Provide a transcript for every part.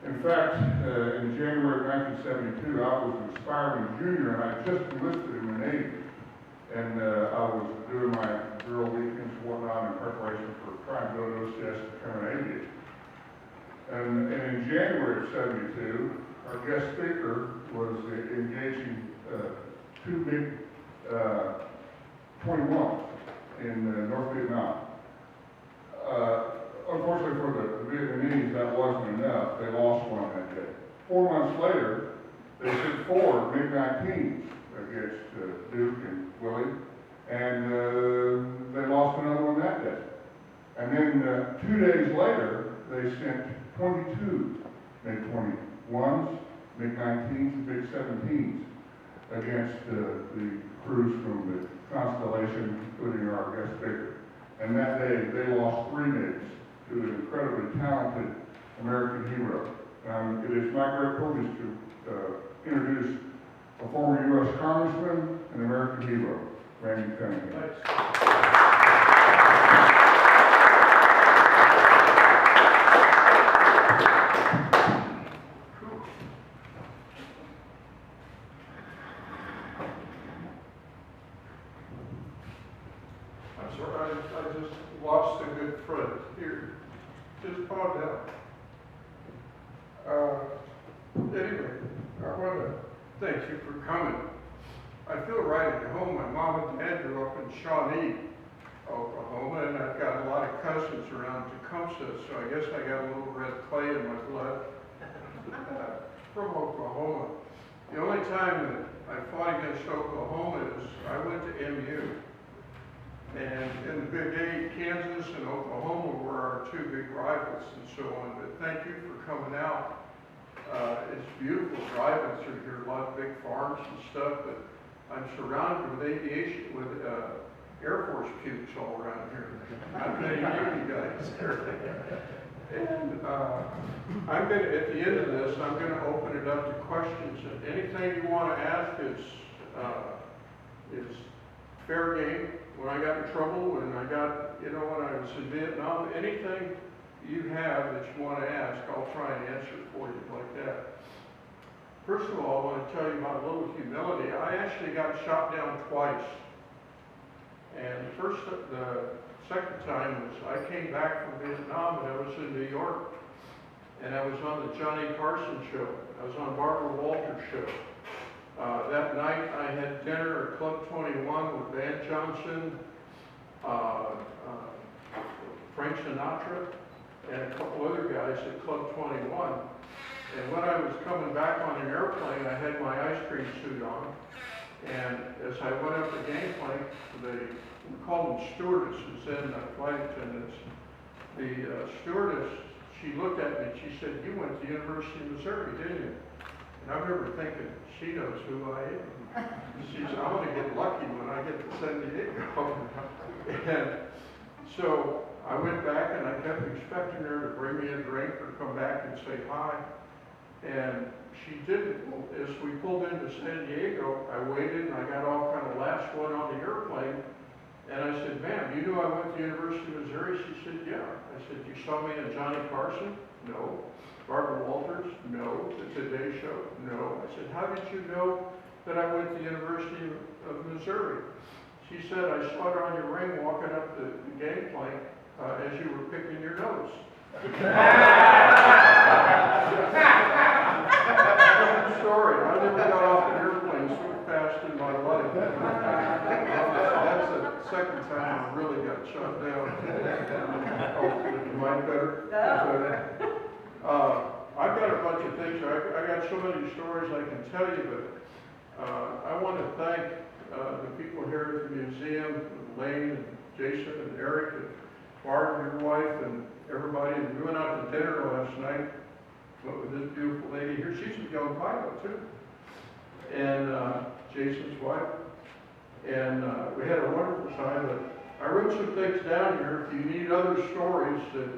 In fact, in January of 1972, I was an aspiring junior, and I just enlisted in the Navy. And I was doing my drill weekends and whatnot in preparation for trying to go to OCS to become an aviator. And in January of 72, our guest speaker was engaging two big 21s in North Vietnam. Unfortunately for the Vietnamese, that wasn't enough. They lost one that day. 4 months later, they sent 4 MiG-19s against Duke and Willie, and they lost another one that day. And then 2 days later, they sent 22 MiG-21s, MiG-19s, and MiG-17s against the crews from the Constellation, including our guest speaker. And that day, they lost 3 MiGs to an incredibly talented American hero. It is my great privilege to introduce a former U.S. Congressman and American hero, Randy Cunningham. I'm sorry, I just lost a good friend here. Just calm down. Anyway, I want to thank you for coming. I feel right at home. My mom and dad grew up in Shawnee, Oklahoma, and I've got a lot of cousins around Tecumseh, so I guess I got a little red clay in my blood from Oklahoma. The only time that I fought against Oklahoma is I went to MU. And in the Big 8, Kansas and Oklahoma were our 2 big rivals and so on. But thank you for coming out. It's beautiful driving through here, a lot of big farms and stuff, but I'm surrounded with aviation, with Air Force pukes all around here. Not many Navy guys there. And I'm going to, at the end of this, I'm going to open it up to questions. And anything you want to ask is fair game. When I got in trouble, when I got, when I was in Vietnam, anything you have that you want to ask, I'll try and answer for you like that. First of all, I want to tell you about a little humility. I actually got shot down twice. And the second time was I came back from Vietnam and I was in New York. And I was on the Johnny Carson show. I was on Barbara Walters' show. That night I had dinner at Club 21 with Van Johnson, Frank Sinatra, and a couple other guys at Club 21. And when I was coming back on an airplane, I had my ice cream suit on. And as I went up the gangplank, we called them stewardesses then, flight attendants. The stewardess, she looked at me and she said, "You went to the University of Missouri, didn't you?" And I remember thinking, she knows who I am. She said, "I want to get lucky when I get to San Diego." And so I went back and I kept expecting her to bring me a drink or come back and say hi. And she didn't. As we pulled into San Diego, I waited and I got off kind of last one on the airplane. And I said, "Ma'am, you knew I went to the University of Missouri?" She said, "Yeah." I said, "You saw me on Johnny Carson?" "No." "Barbara Walters?" "No." "The Today Show?" "No." I said, "How did you know that I went to the University of Missouri?" She said, "I saw it on your ring walking up the gangplank as you were picking your nose." Sorry, I never got off an airplane so fast in my life. That's the second time I really got shot down. Oh, am I better? I've got a bunch of things. I got so many stories I can tell you, but I want to thank the people here at the museum, Lane and Jason and Eric and Barb, your wife, and everybody. And we went out to dinner last night with this beautiful lady here. She's a young pilot too, and Jason's wife. And we had a wonderful time. But I wrote some things down here. If you need other stories, that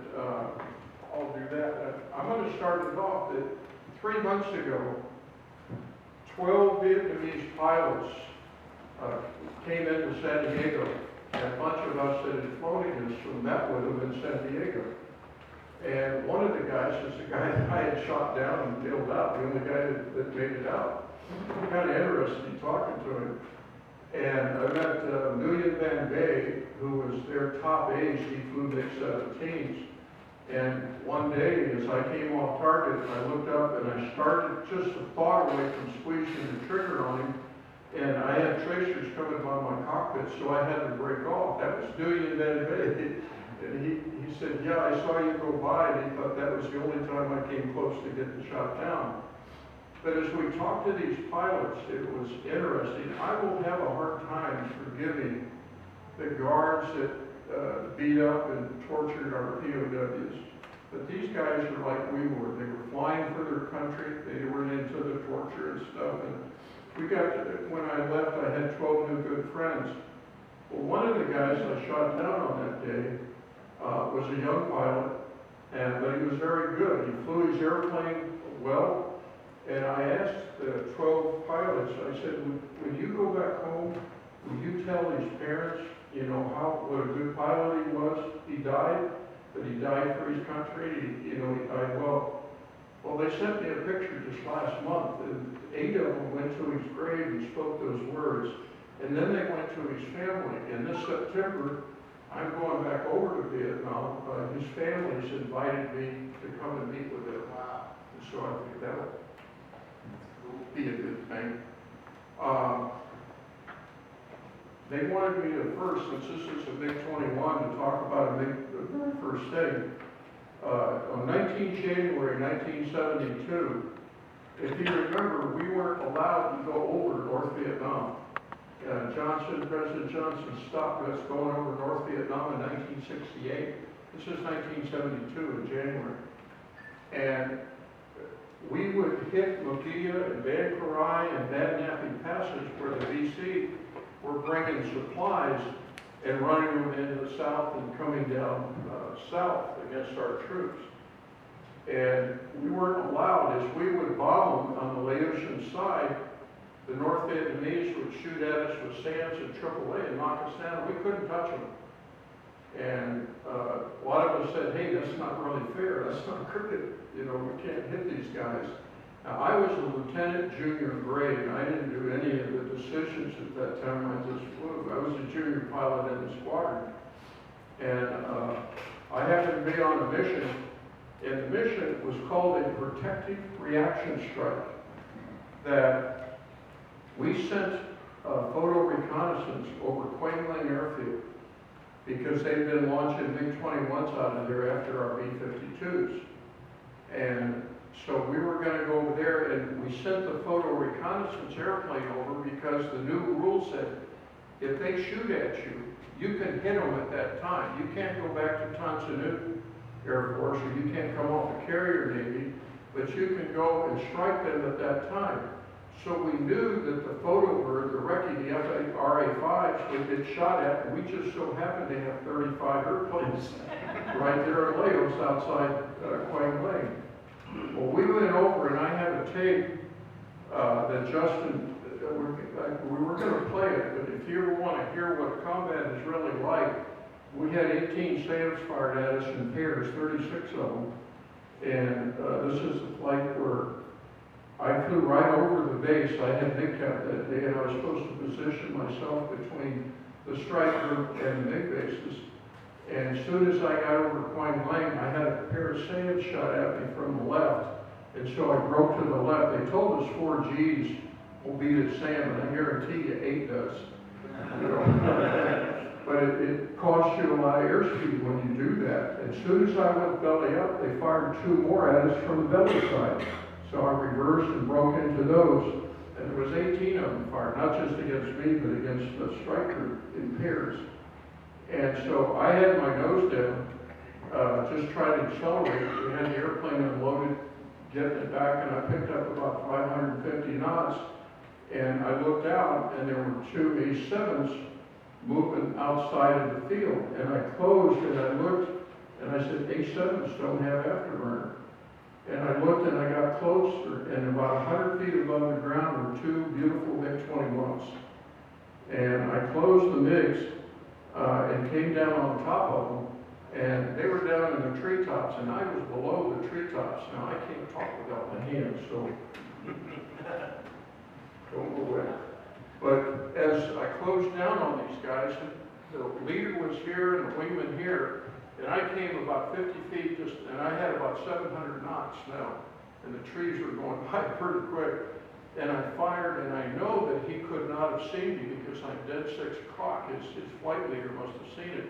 I'll do that. I'm going to start it off that 3 months ago, 12 Vietnamese pilots came into San Diego, and a bunch of us that had flown against them met with them in San Diego. And one of the guys is the guy that I had had shot down and bailed out, the only guy that made it out. Kind of interesting talking to him. And I met Million Van Bay, who was their top ace. He flew MiG-17s. And one day, as I came off target, I looked up and I started just a thought away from squeezing the trigger on him. And I had tracers coming on my cockpit, so I had to break off. That was Million Van Bay. And he said, yeah, I saw you go by, and he thought that was the only time I came close to getting shot down. But as we talked to these pilots, it was interesting. I will have a hard time forgiving the guards that beat up and tortured our POWs. But these guys are like we were. They were flying for their country. They weren't into the torture and stuff. And when I left, I had 12 new good friends. Well, one of the guys I shot down on that day was a young pilot, but he was very good. He flew his airplane well. And I asked the 12 pilots, I said, when you go back home, will you tell these parents, what a good pilot he was? He died, but he died for his country. He died well. Well, they sent me a picture just last month, and 8 of them went to his grave and spoke those words. And then they went to his family. And this September, I'm going back over to Vietnam. His family's invited me to come and meet with them. Wow. And so I think that'll be a good thing. They wanted me to first, since this is a MiG-21, to talk about the very first thing. On January 1972, if you remember, we weren't allowed to go over North Vietnam. President Johnson stopped us going over North Vietnam in 1968. This is 1972 in January. And we would hit Mokia and Van Karai and Bad Nappy Passage where the VC were bringing supplies and running them into the south and coming down south against our troops. And we weren't allowed, as we would bomb them on the Laotian side, the North Vietnamese would shoot at us with SAMs and AAA and knock us down. We couldn't touch them. And a lot of us said, hey, that's not really fair. That's not cricket. We can't hit these guys. Now, I was a lieutenant junior grade. I didn't do any of the decisions at that time. I just flew. I was a junior pilot in the squadron. And I happened to be on a mission. And the mission was called a protective reaction strike. That we sent photo reconnaissance over Quang Linh Airfield, because they've been launching MiG-21s out of there after our B-52s. And so we were going to go over there, and we sent the photo reconnaissance airplane over because the new rule said, if they shoot at you, you can hit them at that time. You can't go back to Tan Son Nhut Air Force, or you can't come off the carrier Navy, but you can go and strike them at that time. So we knew that the photo bird, the Recce, the RA-5s, would get shot at, and we just so happened to have 35 airplanes right there in Laos outside Quang Linh. Well, we went over, and I have a tape that Justin, we were going to play it, but if you ever want to hear what combat is really like, we had 18 SAMs fired at us in pairs, 36 of them. And this is the flight where I flew right over the base. I had MiG cap that day, and I was supposed to position myself between the strike group and the MiG bases. And as soon as I got over Quang Linh, I had a pair of SAMs shot at me from the left. And so I broke to the left. They told us 4 Gs will beat a SAM, and I guarantee you 8 does. But it costs you a lot of airspeed when you do that. As soon as I went belly up, they fired 2 more at us from the belly side. So I reversed and broke into those, and there was 18 of them fired, not just against me, but against the strike group in pairs. And so I had my nose down, just trying to accelerate. We had the airplane unloaded, getting it back, and I picked up about 550 knots. And I looked out, and there were 2 A-7s moving outside of the field. And I closed, and I looked, and I said, A-7s don't have afterburner. And I looked, and I got closer, and about 100 feet above the ground were 2 beautiful MiG-21s. And I closed the MiGs and came down on top of them, And they were down in the treetops, and I was below the treetops. Now, I can't talk without my hands, so don't go away. But as I closed down on these guys, the leader was here and the wingman here, and I came about 50 feet, and I had about 700 knots now, and the trees were going by pretty quick. And I fired, and I know that he could not have seen me because I'm dead 6 o'clock. His flight leader must have seen it.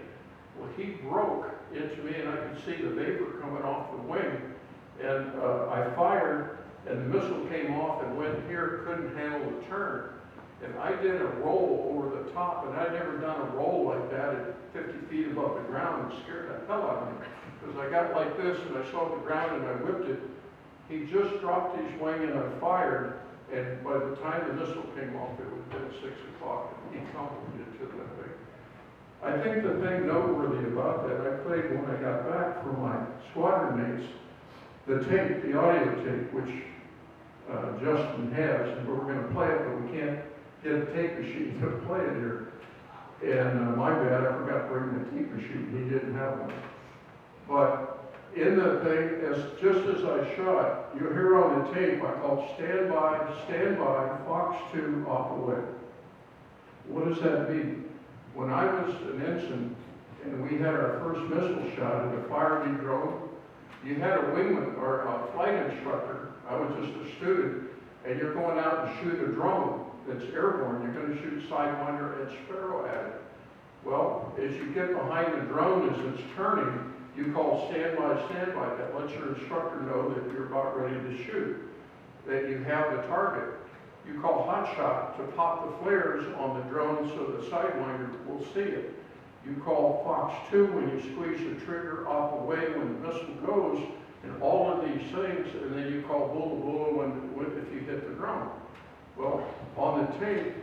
Well, he broke into me, and I could see the vapor coming off the wing. And I fired, and the missile came off and went here, couldn't handle the turn. And I did a roll over the top, and I'd never done a roll like that at 50 feet above the ground, and scared the hell out of me. Because I got like this, and I saw the ground, and I whipped it. He just dropped his wing, and I fired. And by the time the missile came off, it was then 6 o'clock, and he tumbled into that thing. I think the thing noteworthy about that, I played when I got back for my squadron mates, the tape, the audio tape, which Justin has, and we're going to play it, but we can't get a tape machine to play it here. And my bad, I forgot to bring the tape machine. He didn't have one. But in the thing, just as I shot, you hear on the tape, I called stand by, Fox 2 off the way. What does that mean? When I was an ensign and we had our first missile shot at a Firebee drone, you had a wingman or a flight instructor. I was just a student, and you're going out and shoot a drone that's airborne. You're going to shoot Sidewinder and Sparrow at it. Well, as you get behind the drone as it's turning, you call stand by. That lets your instructor know that you're about ready to shoot, that you have the target. You call hot shot to pop the flares on the drone so the Sidewinder will see it. You call Fox 2 when you squeeze the trigger off the way when the missile goes, and all of these things, and then you call Bula if you hit the drone. Well, on the tape,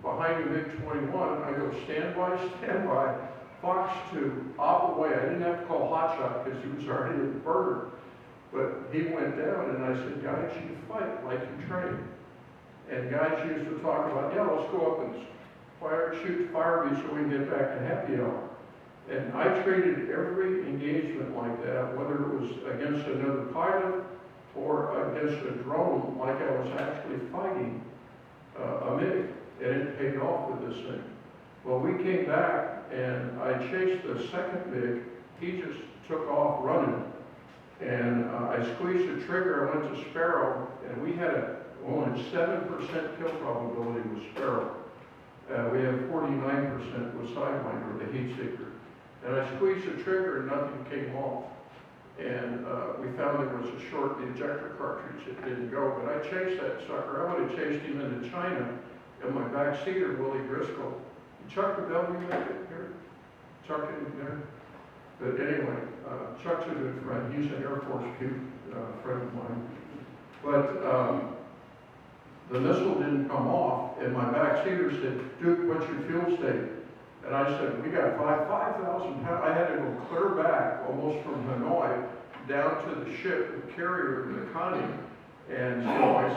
behind the MiG-21, I go stand by, Fox 2, off the way. I didn't have to call hot shot because he was already in the burner. But he went down, and I said, guys, you fight like you train. And guys used to talk about, yeah, let's go up and shoot Firebee so we can get back to happy hour. And I treated every engagement like that, whether it was against another pilot or against a drone, like I was actually fighting a MiG. And it paid off with this thing. Well, we came back, and I chased the second MiG. He just took off running. And I squeezed the trigger. I went to Sparrow, and we had only 7% kill probability with Sparrow. We have 49% with Sidewinder, the heat seeker. And I squeezed the trigger and nothing came off. And we found there was a short, the ejector cartridge, it didn't go. But I chased that sucker. I would have chased him into China, and my backseater, Willie Driscoll. Chuck the W here? Chuck in there? But anyway, Chuck's a good friend. He's an Air Force friend of mine. But the missile didn't come off, and my backseater said, Duke, what's your fuel state? And I said, we got 5,000 pounds. I had to go clear back, almost from Hanoi, down to the ship, the carrier, the Cunningham. And so I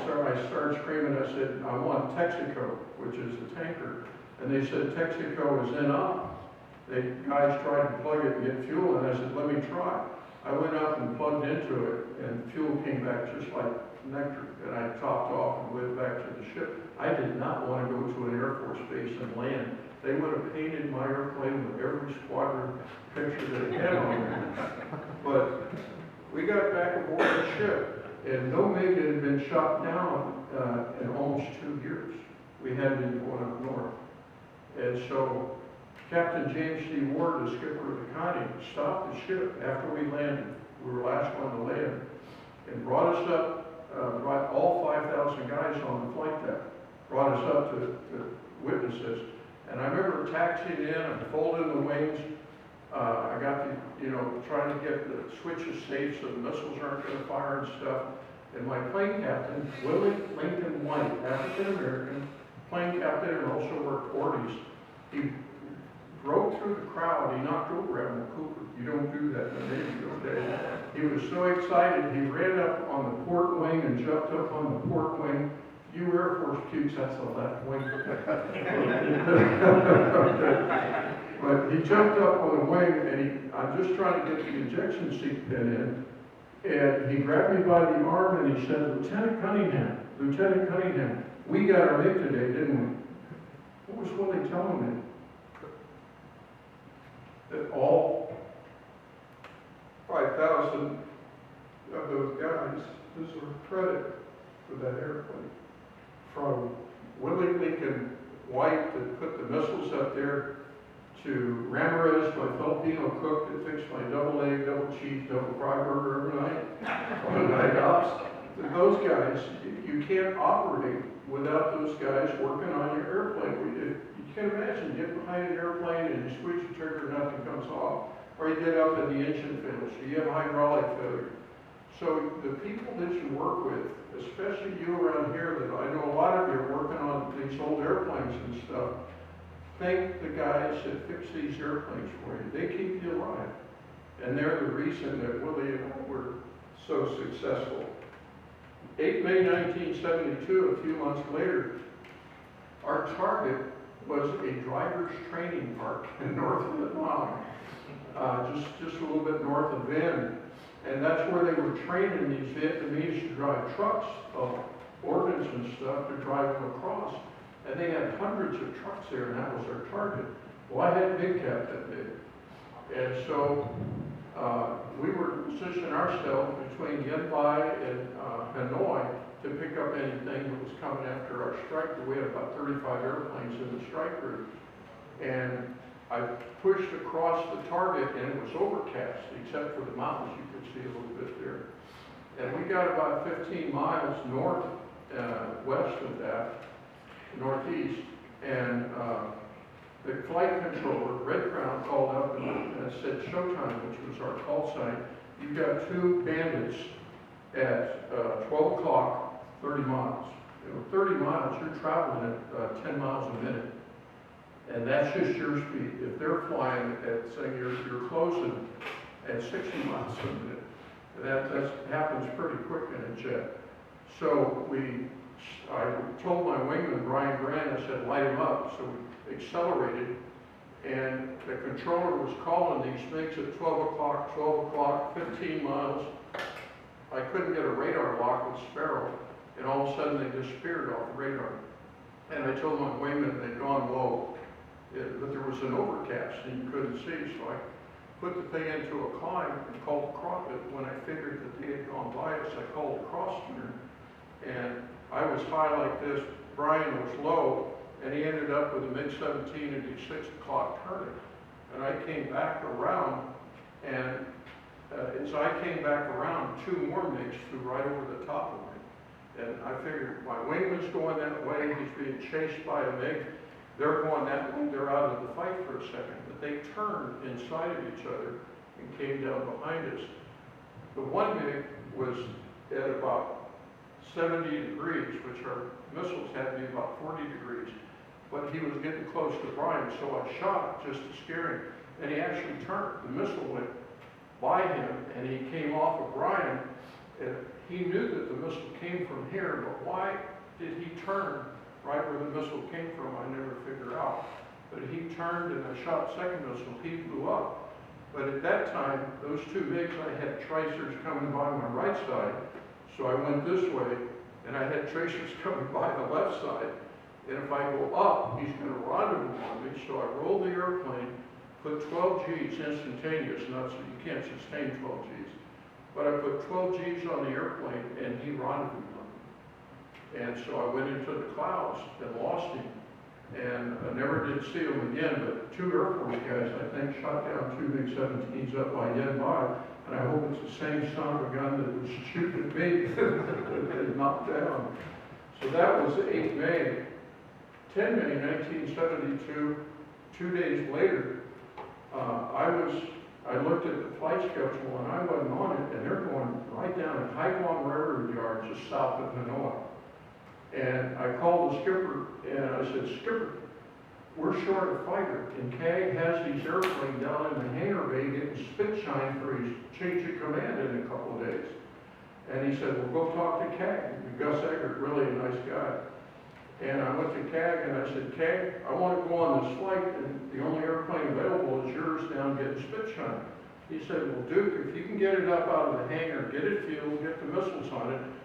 started screaming. I said, I want Texaco, which is the tanker. And they said, Texaco is in up. The guys tried to plug it and get fuel, and I said, let me try. I went up and plugged into it, and fuel came back just like nectar. And I topped off and went back to the ship. I did not want to go to an Air Force base and land. They would have painted my airplane with every squadron picture that it had on there. But we got back aboard the ship, and no MiG had been shot down in almost 2 years. We hadn't been going up north. And so Captain James C. Ward, the skipper of the Cunningham, stopped the ship after we landed. We were last one to land, and brought us up, brought all 5,000 guys on the flight deck, brought us up to witnesses. And I remember taxiing in and folding the wings. I got to, trying to get the switches safe so the missiles aren't going to fire and stuff. And my plane captain, Willie Lincoln White, African-American, plane captain and also worked 40s. He broke through the crowd. He knocked over Admiral Cooper. You don't do that in the Navy those days. He was so excited, he ran up on the port wing and jumped up on the port wing. You Air Force pukes, that's the left wing. But he jumped up on the wing and I'm just trying to get the ejection seat pin in. And he grabbed me by the arm and he said, Lieutenant Cunningham, we got our MiG today, didn't we? What was Willie telling me? That all 5,000 of those guys deserve credit for that airplane. From Willie Lincoln White that put the missiles up there, to Ramirez, my Filipino cook that fixed my double egg, double cheese, double fry burger every night on night ops. Those guys, you can't operate without those guys working on your airplane. You can imagine, you get behind an airplane and you squeeze the trigger, nothing comes off. Or you get up and the engine fails, or you have hydraulic failure. So the people that you work with, especially you around here, that I know a lot of you are working on these old airplanes and stuff, thank the guys that fix these airplanes for you. They keep you alive. And they're the reason that Willie and I were so successful. 8 May 1972, a few months later, our target was a driver's training park in North Vietnam, just a little bit north of Vinh. And that's where they were training these Vietnamese to drive trucks of organs and stuff to drive them across. And they had hundreds of trucks there, and that was their target. Well, I had Big Cat that big. And so we were positioning ourselves between Yen Bai and Hanoi to pick up anything that was coming after our strike group. We had about 35 airplanes in the strike group. And I pushed across the target, and it was overcast, except for the mountains. You could see a little bit there. And we got about 15 miles north, west of that, northeast, and the flight controller, Red Crown, called up and said showtime, which was our call sign. You've got two bandits at 12 o'clock, 30 miles. 30 miles, you're traveling at 10 miles a minute. And that's just your speed. If they're flying at, say, you're closing at 60 miles a minute, that happens pretty quick in a jet. So I told my wingman, Brian Grant, I said, light him up. So we accelerated, and the controller was calling these MiGs at 12 o'clock, 15 miles. I couldn't get a radar lock with Sparrow, and all of a sudden they disappeared off the radar. And I told my wingman they'd gone low, but there was an overcast and you couldn't see, so I put the thing into a climb and called across it. When I figured that they had gone by us, I called across there, and I was high like this, Brian was low, and he ended up with a MiG-17 at the 6 o'clock turning. And I came back around, and as I came back around, two more MiGs flew right over the top of me. And I figured my wingman's going that way, he's being chased by a MiG, they're going that way, they're out of the fight for a second. But they turned inside of each other and came down behind us. The one MiG was at about 70 degrees, which our missiles had to be about 40 degrees. But he was getting close to Brian, so I shot just to scare him. And he actually turned. The missile went by him, and he came off of Brian. And he knew that the missile came from here, but why did he turn right where the missile came from, I never figured out. But he turned, and I shot second missile. He blew up. But at that time, those two MiGs, I had tracers coming by my right side. So I went this way, and I had tracers coming by the left side. And if I go up, he's going to rendezvous on me. So I rolled the airplane, put 12 Gs instantaneous, not so you can't sustain 12 Gs. But I put 12 Gs on the airplane, and he rendezvoused on me. And so I went into the clouds and lost him. And I never did see him again, but two Air Force guys, I think, shot down two MiG-17s up by Yen Bai. And I hope it's the same son of a gun that was shooting at me that knocked down. So that was 8 May. 10 May 1972, 2 days later, I looked at the flight schedule and I wasn't on it, and they're going right down at Hai Quang Railroad Yard just south of Hanoi. And I called the skipper and I said, Skipper, we're short a fighter, and Kay has these airplanes down in the hangar bay getting spit shine for his change of command in a couple of days. And he said, well, go talk to Kay. Gus Eggert, really a nice guy. And I went to CAG and I said, CAG, I want to go on this flight, and the only airplane available is yours down getting spit shine. He said, well, Duke, if you can get it up out of the hangar, get it fueled, get the missiles on it,